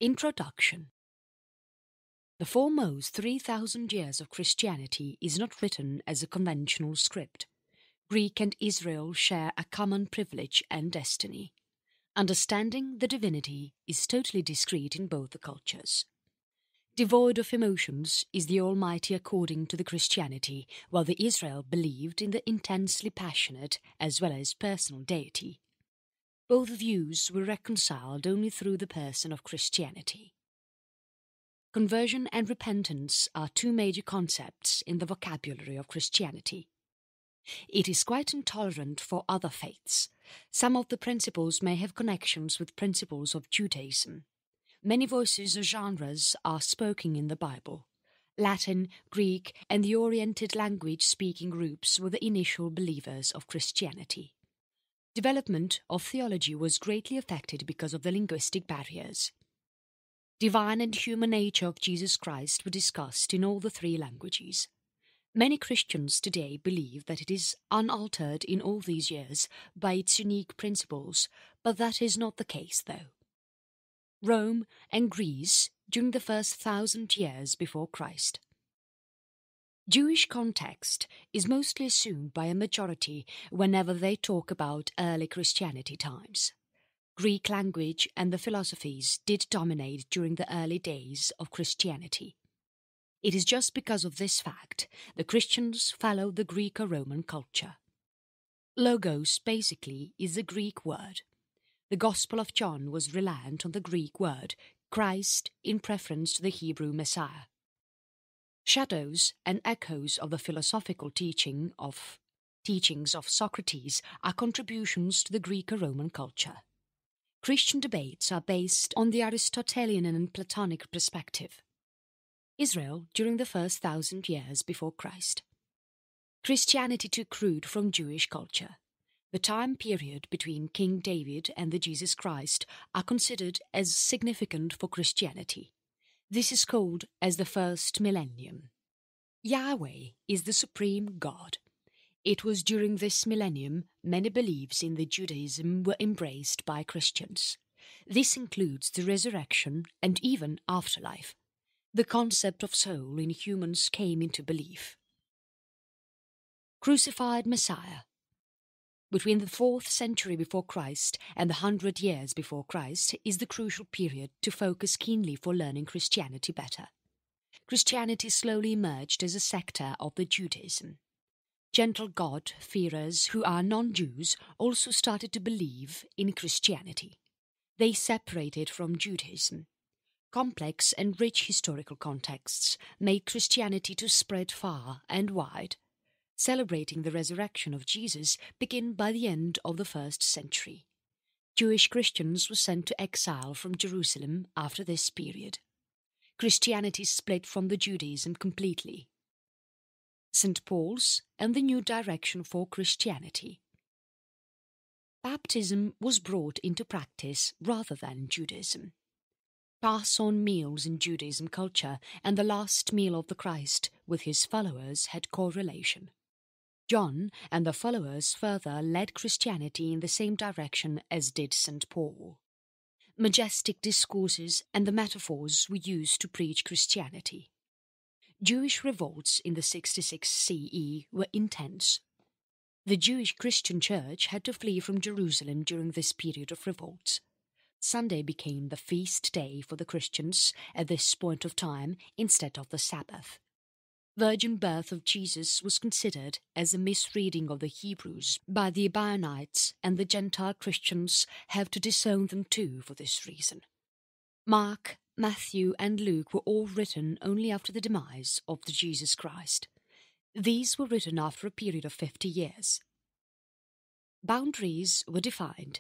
Introduction. The foremost 3,000 years of Christianity is not written as a conventional script. Greek and Israel share a common privilege and destiny. Understanding the divinity is totally discrete in both the cultures. Devoid of emotions is the Almighty according to the Christianity, while the Israel believed in the intensely passionate as well as personal deity. Both views were reconciled only through the person of Christianity. Conversion and repentance are two major concepts in the vocabulary of Christianity. It is quite intolerant for other faiths. Some of the principles may have connections with principles of Judaism. Many voices or genres are spoken in the Bible. Latin, Greek, and the Oriented language-speaking groups were the initial believers of Christianity. Development of theology was greatly affected because of the linguistic barriers. Divine and human nature of Jesus Christ were discussed in all the three languages. Many Christians today believe that it is unaltered in all these years by its unique principles, but that is not the case though. Rome and Greece during the first 1,000 years before Christ. Jewish context is mostly assumed by a majority whenever they talk about early Christianity times. Greek language and the philosophies did dominate during the early days of Christianity. It is just because of this fact the Christians followed the Greco-Roman culture. Logos basically is a Greek word. The Gospel of John was reliant on the Greek word Christ in preference to the Hebrew Messiah. Shadows and echoes of the philosophical teachings of Socrates are contributions to the Greco-Roman culture. Christian debates are based on the Aristotelian and Platonic perspective. Israel during the first 1,000 years before Christ. Christianity took root from Jewish culture. The time period between King David and the Jesus Christ are considered as significant for Christianity. This is called as the first millennium. Yahweh is the supreme God. It was during this millennium many beliefs in the Judaism were embraced by Christians. This includes the resurrection and even afterlife. The concept of soul in humans came into belief. Crucified Messiah. Between the 4th century before Christ and the 100 years before Christ is the crucial period to focus keenly for learning Christianity better. Christianity slowly emerged as a sector of the Judaism. Gentle God-fearers who are non-Jews also started to believe in Christianity. They separated from Judaism. Complex and rich historical contexts made Christianity to spread far and wide. Celebrating the resurrection of Jesus began by the end of the 1st century. Jewish Christians were sent to exile from Jerusalem after this period. Christianity split from the Judaism completely. St. Paul's and the new direction for Christianity. Baptism was brought into practice rather than Judaism. Pass-on meals in Judaism culture and the last meal of the Christ with his followers had correlation. John and the followers further led Christianity in the same direction as did St. Paul. Majestic discourses and the metaphors were used to preach Christianity. Jewish revolts in the 66 CE were intense. The Jewish Christian Church had to flee from Jerusalem during this period of revolts. Sunday became the feast day for the Christians at this point of time instead of the Sabbath. Virgin birth of Jesus was considered as a misreading of the Hebrews by the Ebionites, and the Gentile Christians have to disown them too for this reason. Mark, Matthew and Luke were all written only after the demise of the Jesus Christ. These were written after a period of 50 years. Boundaries were defined.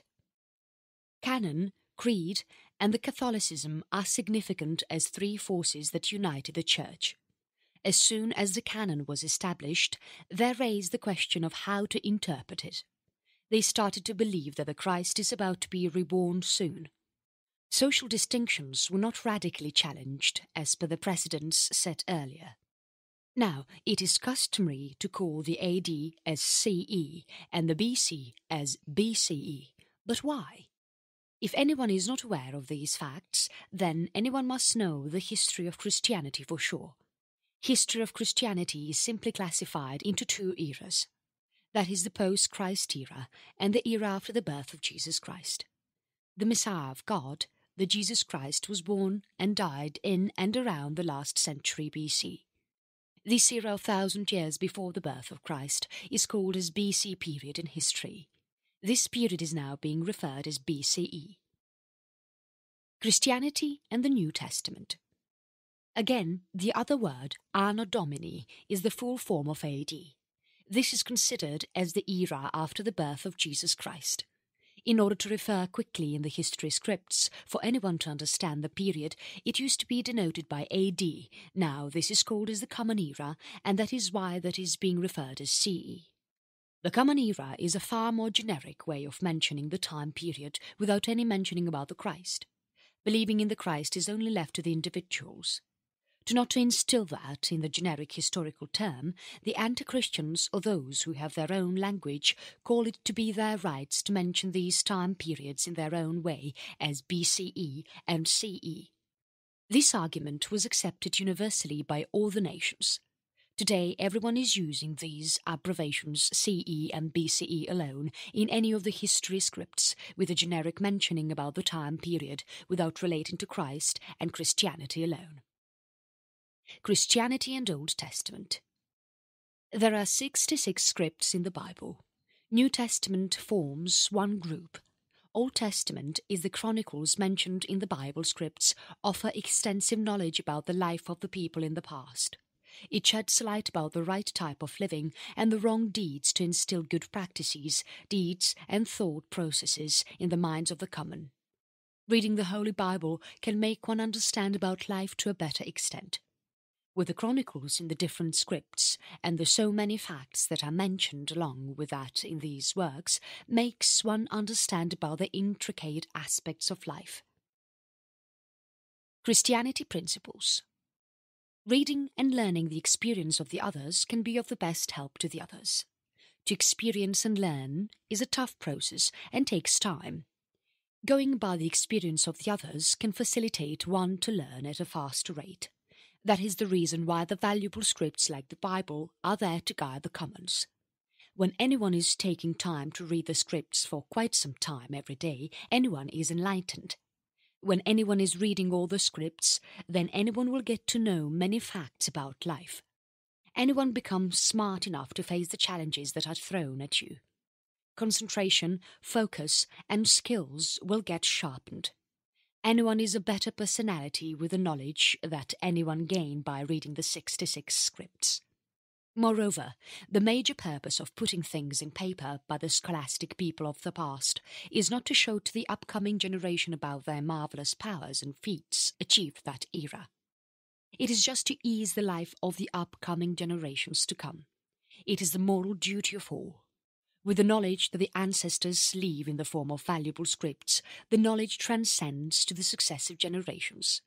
Canon, creed and the Catholicism are significant as three forces that united the Church. As soon as the canon was established, they raised the question of how to interpret it. They started to believe that the Christ is about to be reborn soon. Social distinctions were not radically challenged as per the precedents set earlier. Now, it is customary to call the AD as CE and the BC as BCE. But why? If anyone is not aware of these facts, then anyone must know the history of Christianity for sure. History of Christianity is simply classified into two eras. That is the post-Christ era and the era after the birth of Jesus Christ. The Messiah of God, the Jesus Christ, was born and died in and around the last century BC. This era of 1,000 years before the birth of Christ is called as BC period in history. This period is now being referred as BCE. Christianity and the New Testament. Again, the other word, Anno Domini, is the full form of AD. This is considered as the era after the birth of Jesus Christ. In order to refer quickly in the history scripts, for anyone to understand the period, it used to be denoted by AD. Now this is called as the Common Era, and that is why that is being referred as CE. The Common Era is a far more generic way of mentioning the time period without any mentioning about the Christ. Believing in the Christ is only left to the individuals. To instill that in the generic historical term, the anti-Christians or those who have their own language call it to be their rights to mention these time periods in their own way as BCE and CE. This argument was accepted universally by all the nations. Today everyone is using these abbreviations CE and BCE alone in any of the history scripts with a generic mentioning about the time period without relating to Christ and Christianity alone. Christianity and Old Testament. There are 66 scripts in the Bible. New Testament forms one group. Old Testament is the chronicles mentioned in the Bible scripts offer extensive knowledge about the life of the people in the past. It sheds light about the right type of living and the wrong deeds to instill good practices, deeds and thought processes in the minds of the common. Reading the Holy Bible can make one understand about life to a better extent. With the chronicles in the different scripts and the so many facts that are mentioned along with that in these works makes one understand about the intricate aspects of life. Christianity principles. Reading and learning the experience of the others can be of the best help to the others. To experience and learn is a tough process and takes time. Going by the experience of the others can facilitate one to learn at a faster rate. That is the reason why the valuable scripts like the Bible are there to guide the commons. When anyone is taking time to read the scripts for quite some time every day, anyone is enlightened. When anyone is reading all the scripts, then anyone will get to know many facts about life. Anyone becomes smart enough to face the challenges that are thrown at you. Concentration, focus, and skills will get sharpened. Anyone is a better personality with the knowledge that anyone gained by reading the 66 scripts. Moreover, the major purpose of putting things in paper by the scholastic people of the past is not to show to the upcoming generation about their marvellous powers and feats achieved that era. It is just to ease the life of the upcoming generations to come. It is the moral duty of all. With the knowledge that the ancestors leave in the form of valuable scripts, the knowledge transcends to the successive generations.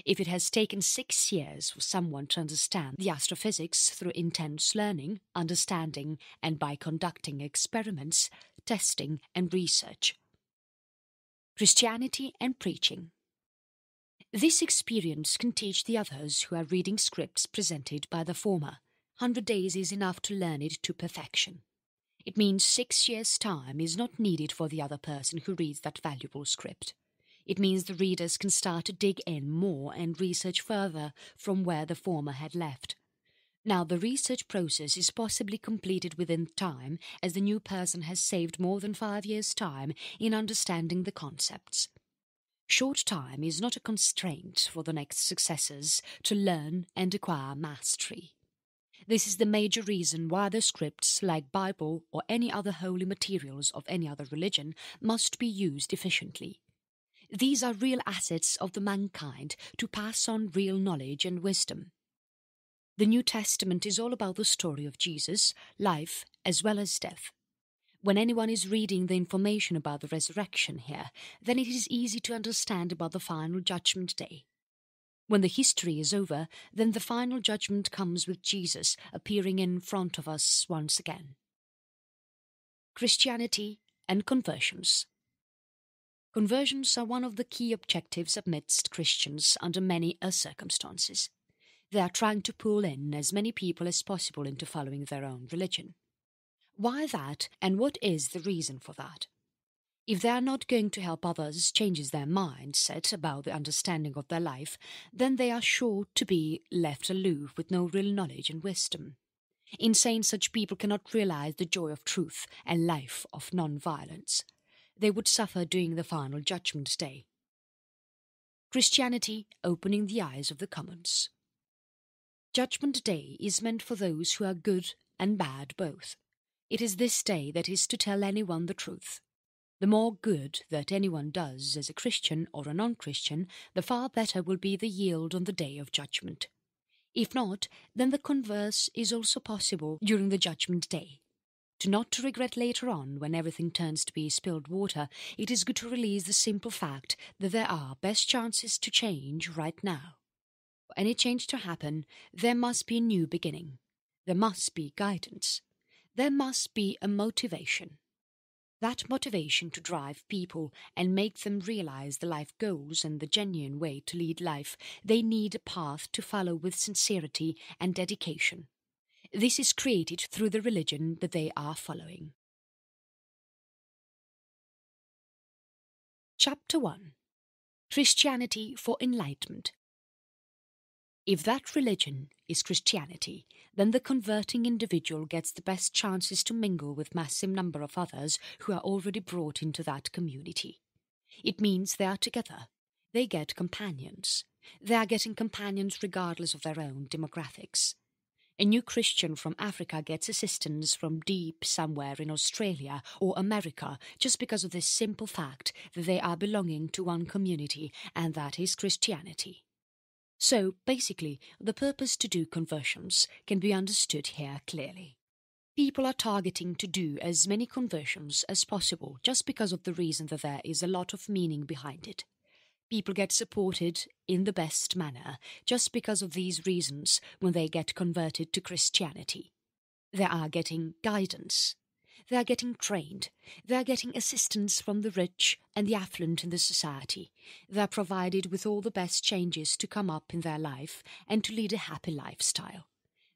If it has taken 6 years for someone to understand the astrophysics through intense learning, understanding, and by conducting experiments, testing, and research. Christianity and preaching. This experience can teach the others who are reading scripts presented by the former. 100 days is enough to learn it to perfection. It means 6 years' time is not needed for the other person who reads that valuable script. It means the readers can start to dig in more and research further from where the former had left. Now the research process is possibly completed within time, as the new person has saved more than 5 years' time in understanding the concepts. Short time is not a constraint for the next successors to learn and acquire mastery. This is the major reason why the scripts, like Bible or any other holy materials of any other religion, must be used efficiently. These are real assets of the mankind to pass on real knowledge and wisdom. The New Testament is all about the story of Jesus, life as well as death. When anyone is reading the information about the resurrection here, then it is easy to understand about the final judgment day. When the history is over, then the final judgment comes with Jesus appearing in front of us once again. Christianity and conversions. Conversions are one of the key objectives amidst Christians under many circumstances. They are trying to pull in as many people as possible into following their own religion. Why that, and what is the reason for that? If they are not going to help others change their mindset about the understanding of their life, then they are sure to be left aloof with no real knowledge and wisdom. Insane such people cannot realize the joy of truth and life of non-violence. They would suffer during the final judgment day. Christianity opening the eyes of the commons. Judgment Day is meant for those who are good and bad both. It is this day that is to tell anyone the truth. The more good that anyone does as a Christian or a non-Christian, the far better will be the yield on the day of judgment. If not, then the converse is also possible during the judgment day. Not to regret later on when everything turns to be spilled water, it is good to release the simple fact that there are best chances to change right now. For any change to happen, there must be a new beginning. There must be guidance. There must be a motivation. That motivation to drive people and make them realize the life goals and the genuine way to lead life, they need a path to follow with sincerity and dedication. This is created through the religion that they are following. Chapter 1. Christianity for Enlightenment. If that religion is Christianity, then the converting individual gets the best chances to mingle with massive number of others who are already brought into that community. It means they are together. They get companions. They are getting companions regardless of their own demographics. A new Christian from Africa gets assistance from deep somewhere in Australia or America just because of this simple fact that they are belonging to one community, and that is Christianity. So, basically, the purpose to do conversions can be understood here clearly. People are targeting to do as many conversions as possible just because of the reason that there is a lot of meaning behind it. People get supported in the best manner just because of these reasons when they get converted to Christianity. They are getting guidance. They are getting trained. They are getting assistance from the rich and the affluent in the society. They are provided with all the best changes to come up in their life and to lead a happy lifestyle.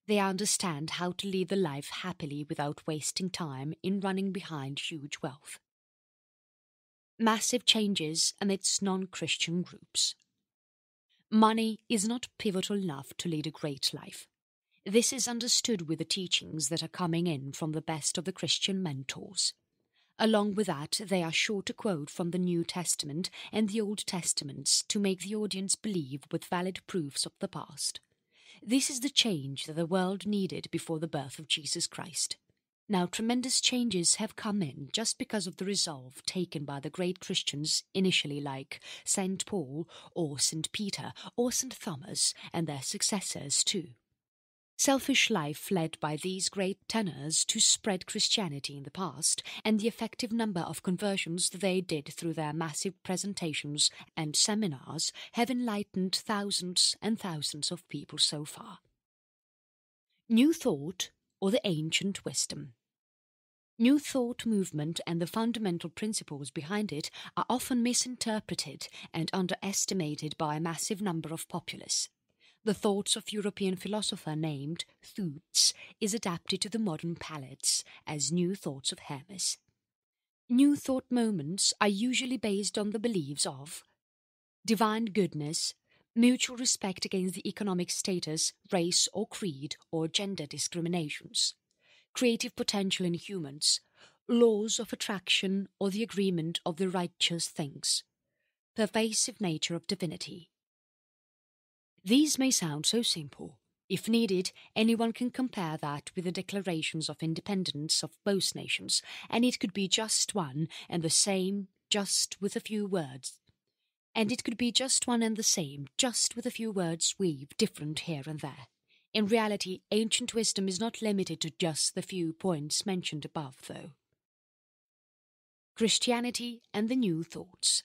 They understand how to live the life happily without wasting time in running behind huge wealth. Massive changes amidst non-Christian groups. Money is not pivotal enough to lead a great life. This is understood with the teachings that are coming in from the best of the Christian mentors. Along with that, they are sure to quote from the New Testament and the Old Testaments to make the audience believe with valid proofs of the past. This is the change that the world needed before the birth of Jesus Christ. Now, tremendous changes have come in just because of the resolve taken by the great Christians initially, like St. Paul or St. Peter or St. Thomas, and their successors too. Selfish life led by these great tenors to spread Christianity in the past, and the effective number of conversions they did through their massive presentations and seminars have enlightened thousands and thousands of people so far. New Thought, or the Ancient Wisdom. New Thought movement and the fundamental principles behind it are often misinterpreted and underestimated by a massive number of populace. The thoughts of European philosopher named Thoots is adapted to the modern palates as New Thoughts of Hermes. New Thought moments are usually based on the beliefs of divine goodness, mutual respect against the economic status, race or creed or gender discriminations, creative potential in humans, laws of attraction or the agreement of the righteous things, pervasive nature of divinity. These may sound so simple. If needed, anyone can compare that with the declarations of independence of both nations, and it could be just one and the same, just with a few words. And it could be just one and the same, just with a few words weaved different here and there. In reality, ancient wisdom is not limited to just the few points mentioned above, though. Christianity and the New Thoughts.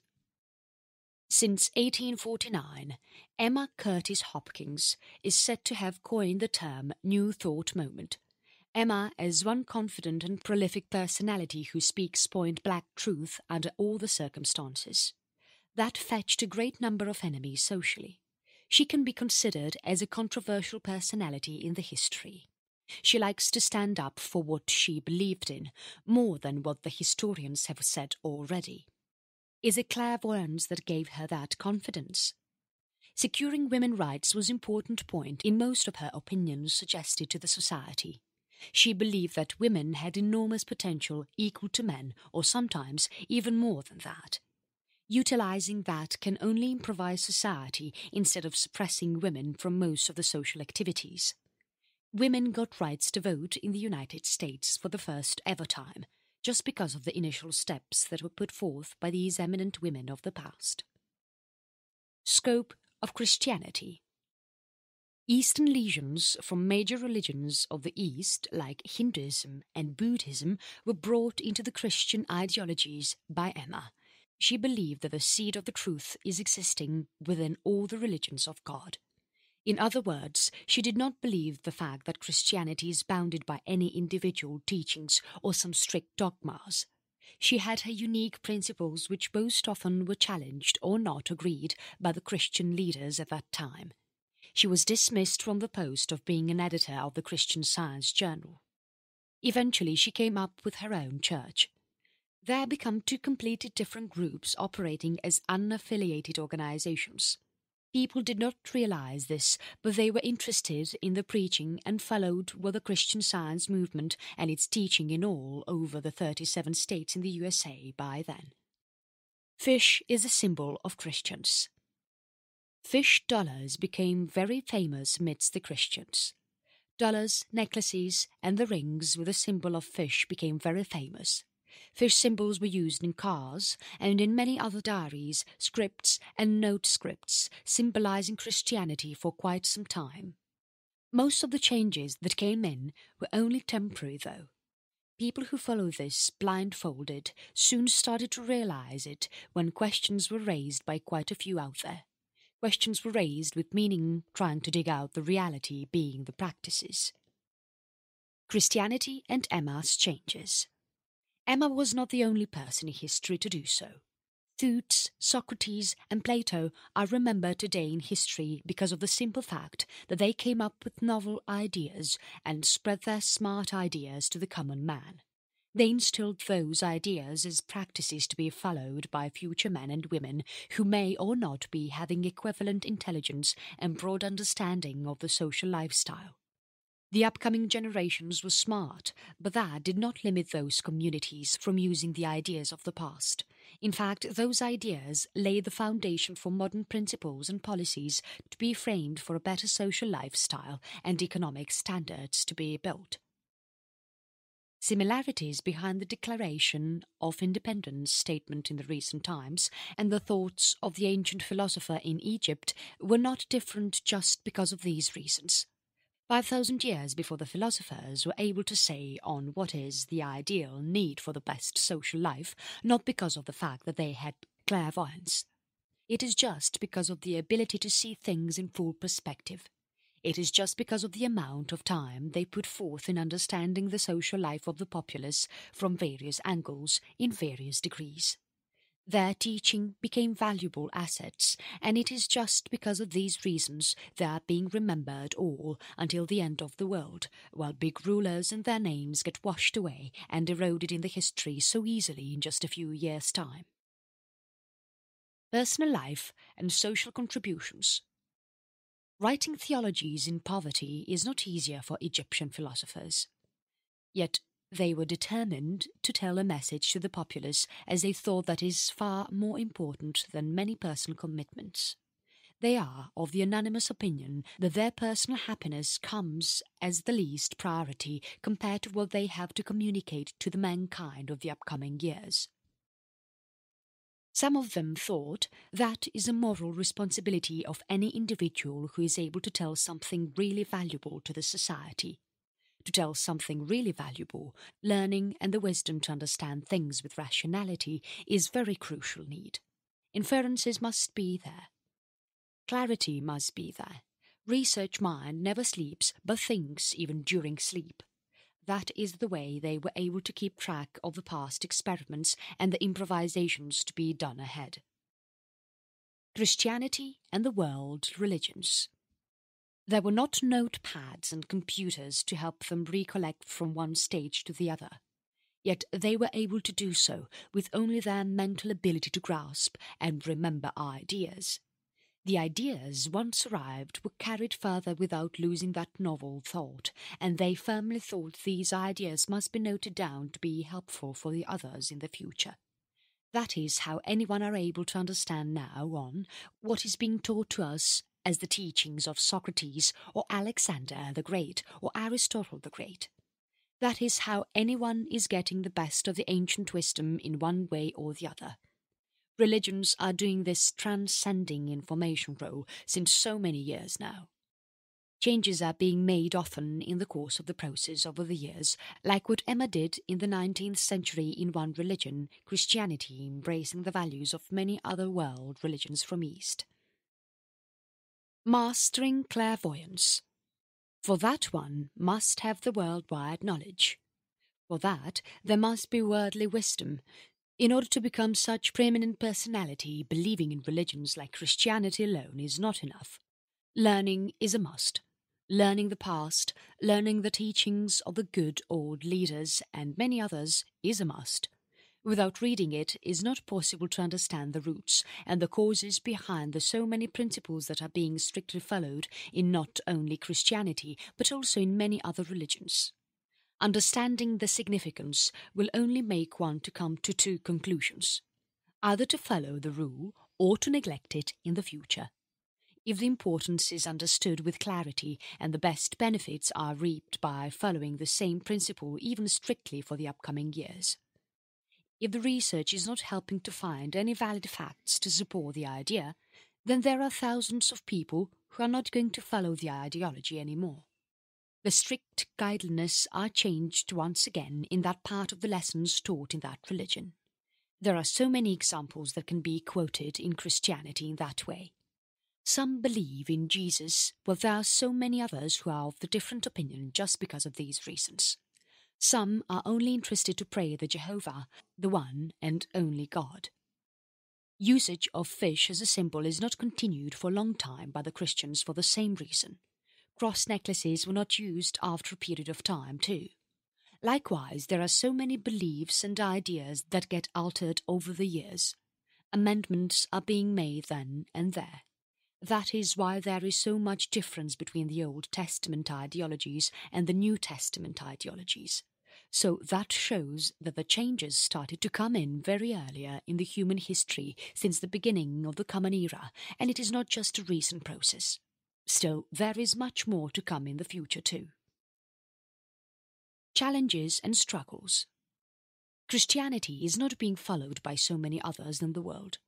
Since 1849, Emma Curtis Hopkins is said to have coined the term New Thought moment, Emma is one confident and prolific personality who speaks point-blank truth under all the circumstances. That fetched a great number of enemies socially. She can be considered as a controversial personality in the history. She likes to stand up for what she believed in, more than what the historians have said already. Is it clairvoyance that gave her that confidence? Securing women's rights was an important point in most of her opinions suggested to the society. She believed that women had enormous potential equal to men, or sometimes even more than that. Utilizing that can only improvise society instead of suppressing women from most of the social activities. Women got rights to vote in the United States for the first ever time, just because of the initial steps that were put forth by these eminent women of the past. Scope of Christianity. Eastern legions from major religions of the East, like Hinduism and Buddhism, were brought into the Christian ideologies by Emma. She believed that the seed of the truth is existing within all the religions of God. In other words, she did not believe the fact that Christianity is bounded by any individual teachings or some strict dogmas. She had her unique principles which most often were challenged or not agreed by the Christian leaders at that time. She was dismissed from the post of being an editor of the Christian Science Journal. Eventually she came up with her own church. There become two completely different groups operating as unaffiliated organizations. People did not realize this, but they were interested in the preaching and followed the Christian Science movement and its teaching in all over the 37 states in the USA by then. Fish is a symbol of Christians. Fish dollars became very famous amidst the Christians. Dollars, necklaces, and the rings with a symbol of fish became very famous. Fish symbols were used in cars and in many other diaries, scripts, and note scripts, symbolizing Christianity for quite some time. Most of the changes that came in were only temporary, though. People who followed this blindfolded soon started to realize it when questions were raised by quite a few out there. Questions were raised with meaning, trying to dig out the reality being the practices. Christianity and Emma's changes. Emma was not the only person in history to do so. Thutes, Socrates, and Plato are remembered today in history because of the simple fact that they came up with novel ideas and spread their smart ideas to the common man. They instilled those ideas as practices to be followed by future men and women who may or not be having equivalent intelligence and broad understanding of the social lifestyle. The upcoming generations were smart, but that did not limit those communities from using the ideas of the past. In fact, those ideas laid the foundation for modern principles and policies to be framed for a better social lifestyle and economic standards to be built. Similarities behind the Declaration of Independence statement in the recent times and the thoughts of the ancient philosopher in Egypt were not different just because of these reasons. 5,000 years before the philosophers were able to say on what is the ideal need for the best social life, not because of the fact that they had clairvoyance. It is just because of the ability to see things in full perspective. It is just because of the amount of time they put forth in understanding the social life of the populace from various angles in various degrees. Their teaching became valuable assets, and it is just because of these reasons they are being remembered all until the end of the world, while big rulers and their names get washed away and eroded in the history so easily in just a few years' time. Personal life and social contributions. Writing theologies in poverty is not easier for Egyptian philosophers. Yet they were determined to tell a message to the populace as they thought that is far more important than many personal commitments. They are of the unanimous opinion that their personal happiness comes as the least priority compared to what they have to communicate to the mankind of the upcoming years. Some of them thought that is a moral responsibility of any individual who is able to tell something really valuable to the society. To tell something really valuable, learning and the wisdom to understand things with rationality is very crucial need. Inferences must be there. Clarity must be there. Research mind never sleeps but thinks even during sleep. That is the way they were able to keep track of the past experiments and the improvisations to be done ahead. Christianity and the world religions. There were not notepads and computers to help them recollect from one stage to the other. Yet they were able to do so with only their mental ability to grasp and remember ideas. The ideas, once arrived, were carried further without losing that novel thought, and they firmly thought these ideas must be noted down to be helpful for the others in the future. That is how anyone are able to understand now on what is being taught to us as the teachings of Socrates or Alexander the Great or Aristotle the Great. That is how anyone is getting the best of the ancient wisdom in one way or the other. Religions are doing this transcending information role since so many years now. Changes are being made often in the course of the process over the years, like what Emma did in the 19th century in one religion, Christianity, embracing the values of many other world religions from East. Mastering clairvoyance. For that one must have the worldwide knowledge. For that there must be worldly wisdom. In order to become such preeminent personality, believing in religions like Christianity alone is not enough. Learning is a must. Learning the past, learning the teachings of the good old leaders and many others is a must. Without reading it is not possible to understand the roots and the causes behind the so many principles that are being strictly followed in not only Christianity but also in many other religions. Understanding the significance will only make one to come to two conclusions, either to follow the rule or to neglect it in the future. If the importance is understood with clarity and the best benefits are reaped by following the same principle even strictly for the upcoming years. If the research is not helping to find any valid facts to support the idea, then there are thousands of people who are not going to follow the ideology anymore. The strict guidelines are changed once again in that part of the lessons taught in that religion. There are so many examples that can be quoted in Christianity in that way. Some believe in Jesus, but there are so many others who are of the different opinion just because of these reasons. Some are only interested to pray the Jehovah, the one and only God. Usage of fish as a symbol is not continued for a long time by the Christians for the same reason. Cross necklaces were not used after a period of time too. Likewise, there are so many beliefs and ideas that get altered over the years. Amendments are being made then and there. That is why there is so much difference between the Old Testament ideologies and the New Testament ideologies. So that shows that the changes started to come in very earlier in the human history since the beginning of the Common Era, and it is not just a recent process. Still, there is much more to come in the future too. Challenges and struggles. Christianity is not being followed by so many others in the world.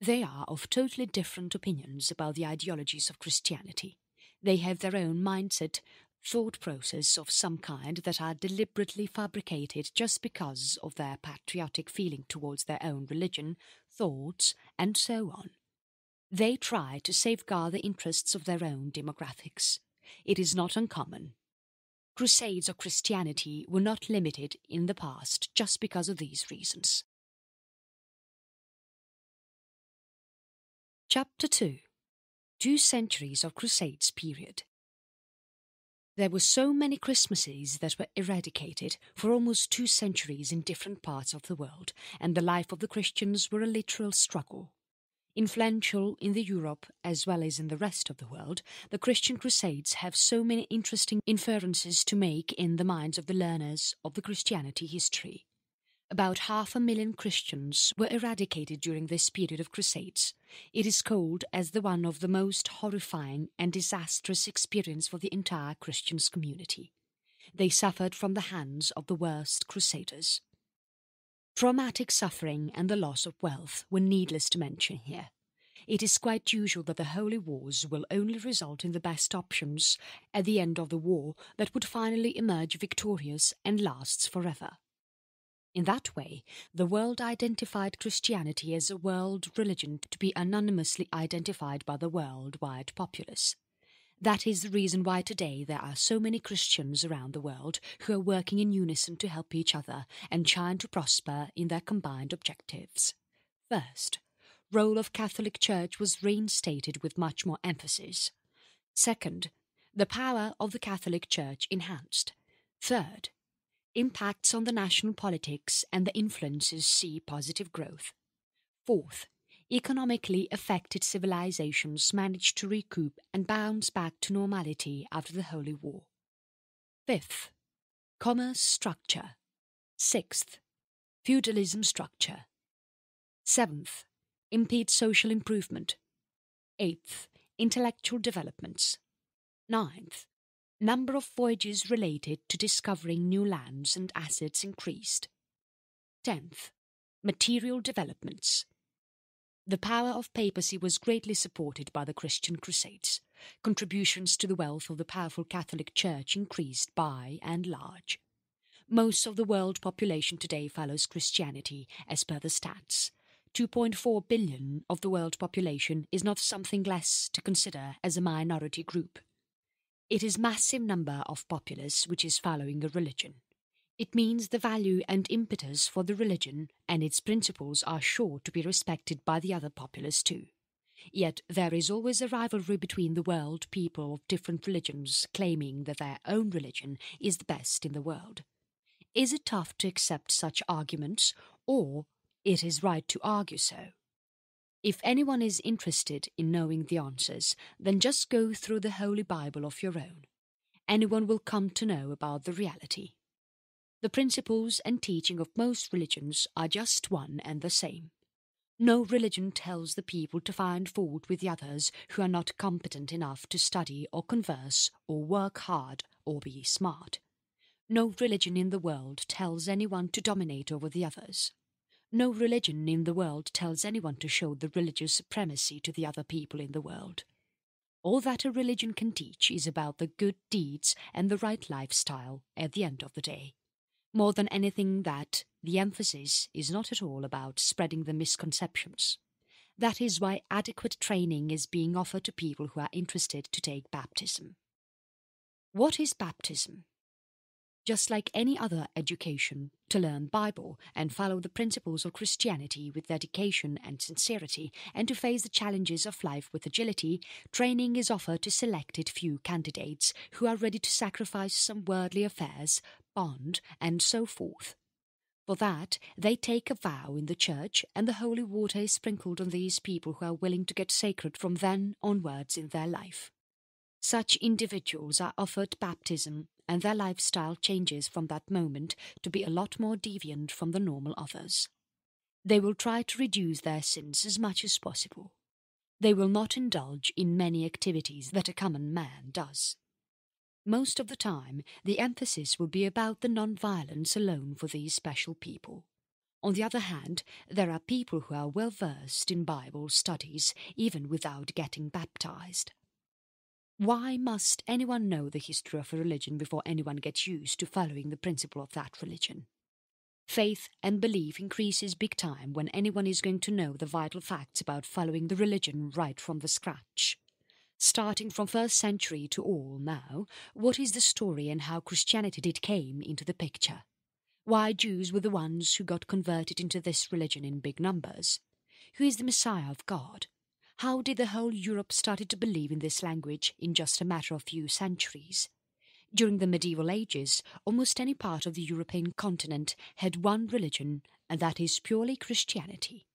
They are of totally different opinions about the ideologies of Christianity. They have their own mindset, thought process of some kind that are deliberately fabricated just because of their patriotic feeling towards their own religion, thoughts, and so on. They try to safeguard the interests of their own demographics. It is not uncommon. Crusades of Christianity were not limited in the past just because of these reasons. Chapter 2. 2 centuries of Crusades period. There were so many Christmases that were eradicated for almost 2 centuries in different parts of the world, and the life of the Christians were a literal struggle. Influential in the Europe as well as in the rest of the world, the Christian Crusades have so many interesting inferences to make in the minds of the learners of the Christianity history. About 500,000 Christians were eradicated during this period of Crusades. It is called as the one of the most horrifying and disastrous experience for the entire Christian community. They suffered from the hands of the worst crusaders. Traumatic suffering and the loss of wealth were needless to mention here. It is quite usual that the holy wars will only result in the best options at the end of the war that would finally emerge victorious and lasts forever. In that way, the world identified Christianity as a world religion to be anonymously identified by the worldwide populace. That is the reason why today there are so many Christians around the world who are working in unison to help each other and trying to prosper in their combined objectives. First, role of Catholic Church was reinstated with much more emphasis. Second, the power of the Catholic Church enhanced. Third, impacts on the national politics and the influences see positive growth. Fourth, economically affected civilizations managed to recoup and bounce back to normality after the Holy War. Fifth, commerce structure. Sixth, feudalism structure. Seventh, impede social improvement. Eighth, intellectual developments. Ninth, number of voyages related to discovering new lands and assets increased. 10th, material developments. The power of papacy was greatly supported by the Christian Crusades. Contributions to the wealth of the powerful Catholic Church increased by and large. Most of the world population today follows Christianity as per the stats. 2.4 billion of the world population is not something less to consider as a minority group. It is massive number of populace which is following a religion. It means the value and impetus for the religion and its principles are sure to be respected by the other populace too. Yet there is always a rivalry between the world people of different religions claiming that their own religion is the best in the world. Is it tough to accept such arguments, or it is right to argue so? If anyone is interested in knowing the answers, then just go through the Holy Bible of your own. Anyone will come to know about the reality. The principles and teaching of most religions are just one and the same. No religion tells the people to find fault with the others who are not competent enough to study or converse or work hard or be smart. No religion in the world tells anyone to dominate over the others. No religion in the world tells anyone to show the religious supremacy to the other people in the world. All that a religion can teach is about the good deeds and the right lifestyle at the end of the day. More than anything that, the emphasis is not at all about spreading the misconceptions. That is why adequate training is being offered to people who are interested to take baptism. What is baptism? Just like any other education, to learn Bible and follow the principles of Christianity with dedication and sincerity and to face the challenges of life with agility, training is offered to selected few candidates who are ready to sacrifice some worldly affairs, bond, and so forth. For that, they take a vow in the church and the holy water is sprinkled on these people who are willing to get sacred from then onwards in their life. Such individuals are offered baptism and their lifestyle changes from that moment to be a lot more deviant from the normal others. They will try to reduce their sins as much as possible. They will not indulge in many activities that a common man does. Most of the time, the emphasis will be about the non-violence alone for these special people. On the other hand, there are people who are well versed in Bible studies even without getting baptized. Why must anyone know the history of a religion before anyone gets used to following the principle of that religion? Faith and belief increases big time when anyone is going to know the vital facts about following the religion right from the scratch. Starting from 1st century to all now, what is the story and how Christianity did came into the picture? Why Jews were the ones who got converted into this religion in big numbers? Who is the Messiah of God? How did the whole Europe started to believe in this language in just a matter of few centuries? During the medieval ages, almost any part of the European continent had one religion, and that is purely Christianity.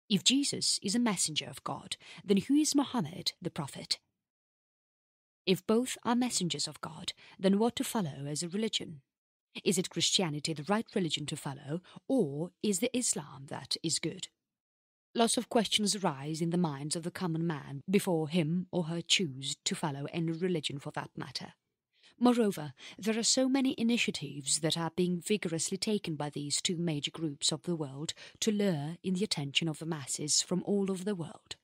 If Jesus is a messenger of God, then who is Muhammad, the prophet? If both are messengers of God, then what to follow as a religion? Is it Christianity the right religion to follow, or is the Islam that is good? Lots of questions arise in the minds of the common man before him or her choose to follow any religion for that matter. Moreover, there are so many initiatives that are being vigorously taken by these two major groups of the world to lure in the attention of the masses from all over the world.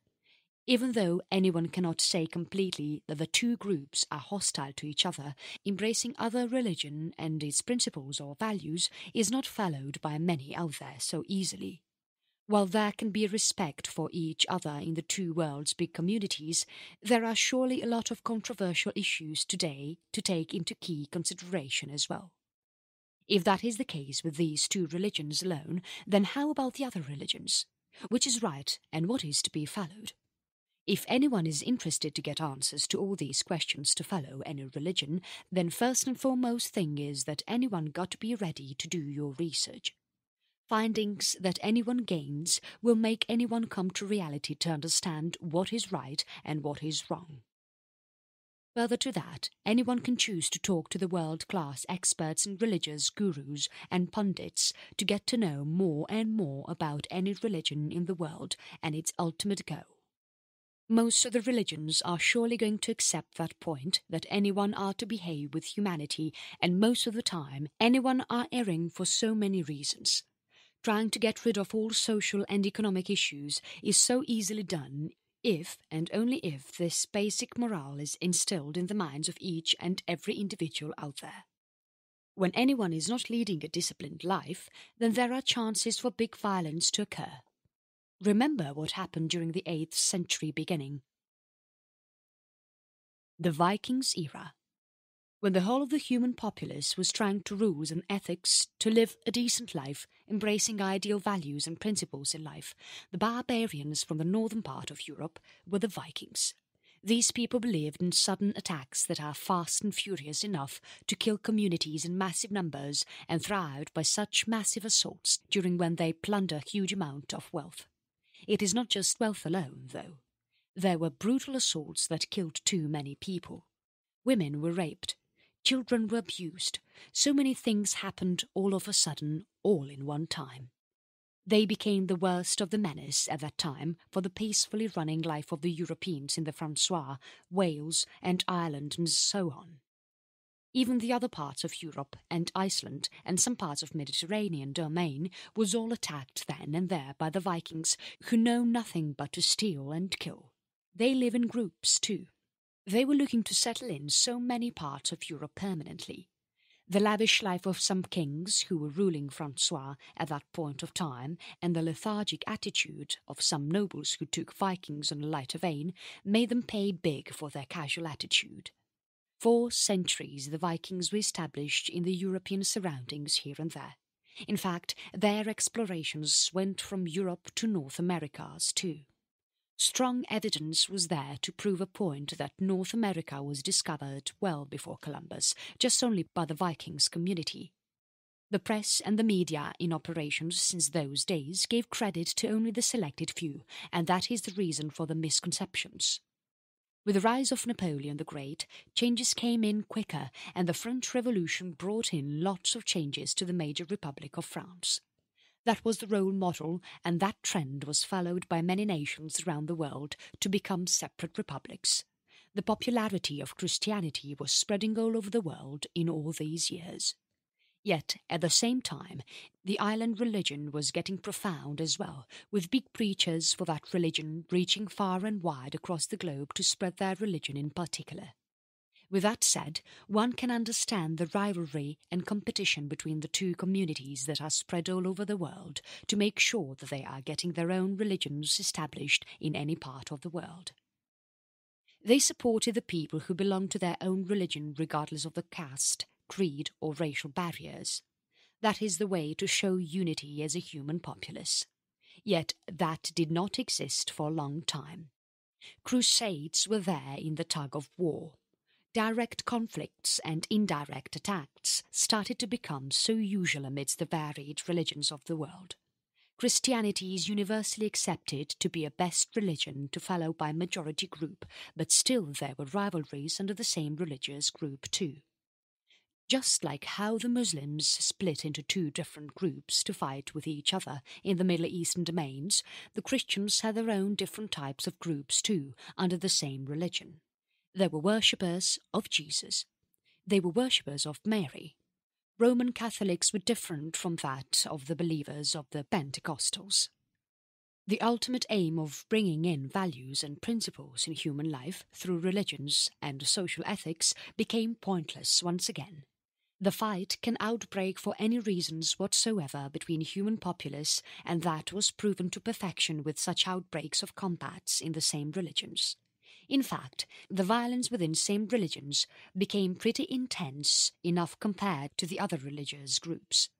Even though anyone cannot say completely that the two groups are hostile to each other, embracing other religion and its principles or values is not followed by many out there so easily. While there can be respect for each other in the two world's big communities, there are surely a lot of controversial issues today to take into key consideration as well. If that is the case with these two religions alone, then how about the other religions? Which is right and what is to be followed? If anyone is interested to get answers to all these questions to follow any religion, then first and foremost thing is that anyone got to be ready to do your research. Findings that anyone gains will make anyone come to reality to understand what is right and what is wrong. Further to that, anyone can choose to talk to the world-class experts and religious gurus and pundits to get to know more and more about any religion in the world and its ultimate goal. Most of the religions are surely going to accept that point that anyone are to behave with humanity, and most of the time anyone are erring for so many reasons. Trying to get rid of all social and economic issues is so easily done if and only if this basic morale is instilled in the minds of each and every individual out there. When anyone is not leading a disciplined life, then there are chances for big violence to occur. Remember what happened during the 8th century beginning. The Vikings era. When the whole of the human populace was trying to rules and ethics to live a decent life, embracing ideal values and principles in life, the barbarians from the northern part of Europe were the Vikings. These people believed in sudden attacks that are fast and furious enough to kill communities in massive numbers and thrived by such massive assaults during when they plunder huge amount of wealth. It is not just wealth alone, though. There were brutal assaults that killed too many people. Women were raped. Children were abused. So many things happened all of a sudden, all in one time. They became the worst of the menace at that time for the peacefully running life of the Europeans in the Francois, Wales and Ireland and so on. Even the other parts of Europe and Iceland and some parts of Mediterranean domain was all attacked then and there by the Vikings, who know nothing but to steal and kill. They live in groups too. They were looking to settle in so many parts of Europe permanently. The lavish life of some kings who were ruling Francois at that point of time and the lethargic attitude of some nobles who took Vikings on a lighter vein made them pay big for their casual attitude. For centuries the Vikings were established in the European surroundings here and there. In fact, their explorations went from Europe to North Americas too. Strong evidence was there to prove a point that North America was discovered well before Columbus, just only by the Vikings community. The press and the media in operations since those days gave credit to only the selected few, and that is the reason for the misconceptions. With the rise of Napoleon the Great, changes came in quicker, and the French Revolution brought in lots of changes to the major Republic of France. That was the role model, and that trend was followed by many nations around the world to become separate republics. The popularity of Christianity was spreading all over the world in all these years. Yet, at the same time, the island religion was getting profound as well, with big preachers for that religion reaching far and wide across the globe to spread their religion in particular. With that said, one can understand the rivalry and competition between the two communities that are spread all over the world to make sure that they are getting their own religions established in any part of the world. They supported the people who belonged to their own religion regardless of the caste, creed or racial barriers. That is the way to show unity as a human populace. Yet that did not exist for a long time. Crusades were there in the tug of war. Direct conflicts and indirect attacks started to become so usual amidst the varied religions of the world. Christianity is universally accepted to be a best religion to follow by a majority group, but still there were rivalries under the same religious group too. Just like how the Muslims split into two different groups to fight with each other in the Middle Eastern domains, the Christians had their own different types of groups too under the same religion. They were worshippers of Jesus. They were worshippers of Mary. Roman Catholics were different from that of the believers of the Pentecostals. The ultimate aim of bringing in values and principles in human life through religions and social ethics became pointless once again. The fight can outbreak for any reasons whatsoever between human populace, and that was proven to perfection with such outbreaks of combats in the same religions. In fact, the violence within same religions became pretty intense enough compared to the other religious groups.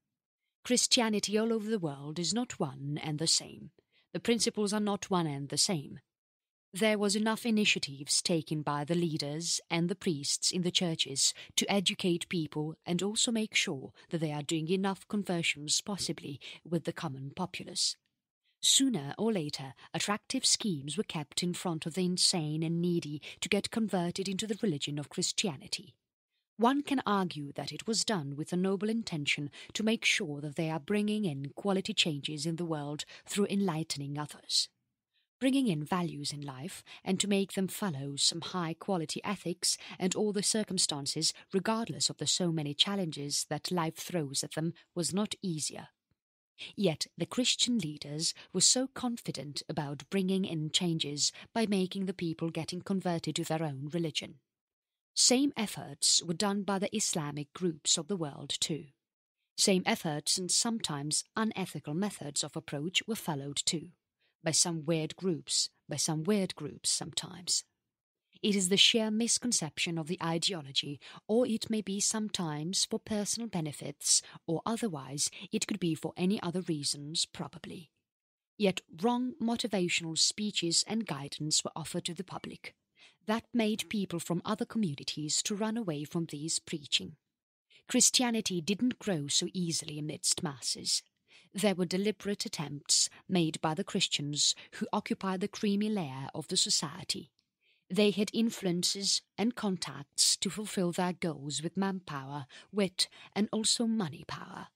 Christianity all over the world is not one and the same. The principles are not one and the same. There was enough initiatives taken by the leaders and the priests in the churches to educate people and also make sure that they are doing enough conversions possibly with the common populace. Sooner or later, attractive schemes were kept in front of the insane and needy to get converted into the religion of Christianity. One can argue that it was done with a noble intention to make sure that they are bringing in quality changes in the world through enlightening others. Bringing in values in life and to make them follow some high-quality ethics and all the circumstances regardless of the so many challenges that life throws at them was not easier. Yet the Christian leaders were so confident about bringing in changes by making the people getting converted to their own religion. Same efforts were done by the Islamic groups of the world too. Same efforts and sometimes unethical methods of approach were followed too. By some weird groups sometimes. It is the sheer misconception of the ideology, or it may be sometimes for personal benefits, or otherwise it could be for any other reasons probably. Yet wrong motivational speeches and guidance were offered to the public. That made people from other communities to run away from these preaching. Christianity didn't grow so easily amidst masses. There were deliberate attempts made by the Christians who occupied the creamy layer of the society. They had influences and contacts to fulfill their goals with manpower, wit, and also money power.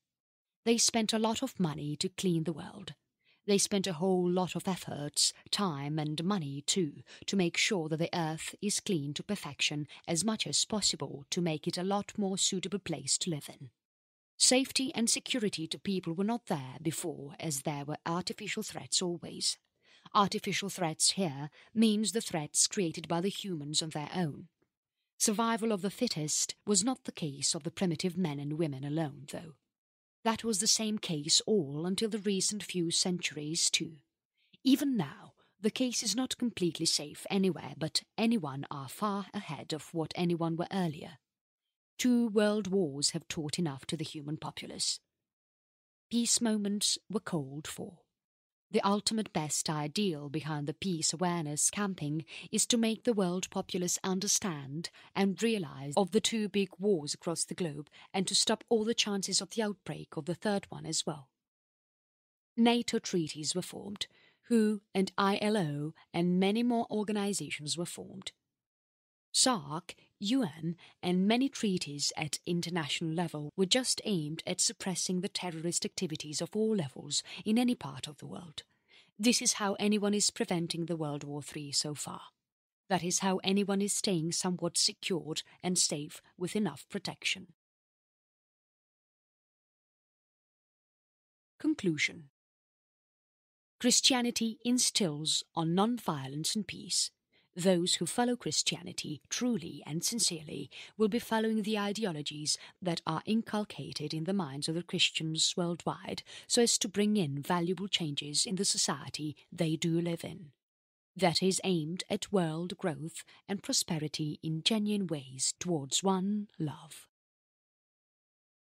They spent a lot of money to clean the world. They spent a whole lot of efforts, time and money too, to make sure that the earth is clean to perfection as much as possible to make it a lot more suitable place to live in. Safety and security to people were not there before, as there were artificial threats always. Artificial threats here means the threats created by the humans on their own. Survival of the fittest was not the case of the primitive men and women alone, though. That was the same case all until the recent few centuries too. Even now, the case is not completely safe anywhere, but anyone are far ahead of what anyone were earlier. 2 world wars have taught enough to the human populace. Peace moments were called for. The ultimate best ideal behind the peace awareness camping is to make the world populace understand and realize of the 2 big wars across the globe and to stop all the chances of the outbreak of the 3rd one as well. NATO treaties were formed, WHO and ILO and many more organizations were formed. SARC, UN and many treaties at international level were just aimed at suppressing the terrorist activities of all levels in any part of the world. This is how anyone is preventing the World War III so far. That is how anyone is staying somewhat secured and safe with enough protection. Conclusion. Christianity instills on non-violence and peace. Those who follow Christianity truly and sincerely will be following the ideologies that are inculcated in the minds of the Christians worldwide so as to bring in valuable changes in the society they do live in. That is aimed at world growth and prosperity in genuine ways towards one love.